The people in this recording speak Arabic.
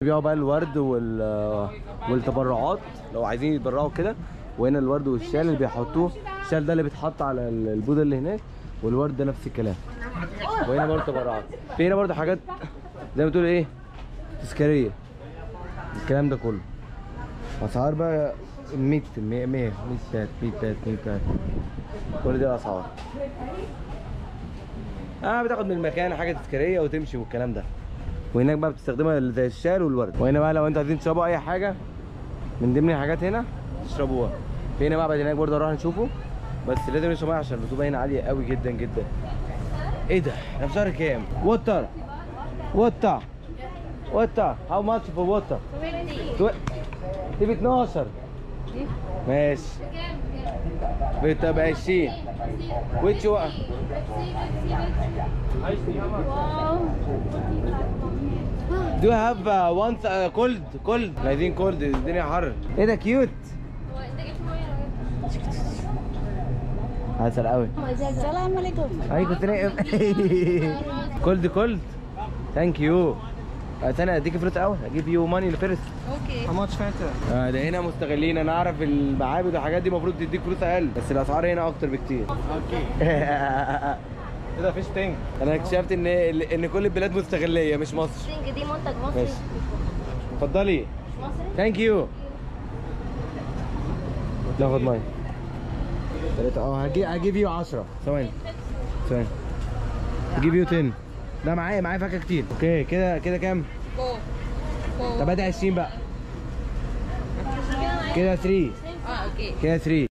بيبيعوا بقى الورد والتبرعات لو عايزين يتبرعوا كده. وهنا الورد والشال اللي بيحطوه، الشال ده اللي بيتحط على البوده اللي هناك، والورد ده نفس الكلام. وهنا برضه تبرعات. في هنا برضه حاجات زي ما تقول ايه، تذكاريه، الكلام ده كله. اسعار بقى 100 بات 100 بات كل دي الاسعار. بتاخد من المكان حاجه تذكاريه وتمشي والكلام ده. وهناك بقى بتستخدمها زي الشال والورد. وهنا بقى لو انتوا عايزين تشربوا اي حاجه من ضمن الحاجات هنا تشربوها. في هنا معبد هناك برضه نروح نشوفه، بس لازم نشرب ميه عشان الرطوبه هنا عاليه قوي جدا جدا. ايه ده؟ احنا في شهر كام؟ ووتر هاو ماتش فور ووتر؟ دي ب 12 ماشي. ب 20 ويتش وقع. Do you have once cold؟ عايزين كولد، الدنيا حر. ايه ده كيوت؟ عسل قوي. السلام عليكم. عليكم السلام. كولد ثانك يو. انا اديك فلوس الاول، اجيب يو ماني فيرست. اوكي. How much Fanta؟ ده هنا مستغلين. انا اعرف المعابد والحاجات دي المفروض تديك فلوس اقل، بس الاسعار هنا اكتر بكتير. اوكي. ايه ده فيش تانج؟ انا اكتشفت ان كل البلاد مستغليه مش مصر. دي منتج مصري. ماشي اتفضلي. مصري. ثانك يو. ناخد ميه. هجيب يو 10 ثواني. هجيب يو 10. ده معايا فاكهه كتير. اوكي كده كام؟ 4. طب ادي 20 بقى. كده 3. اوكي. كده 3.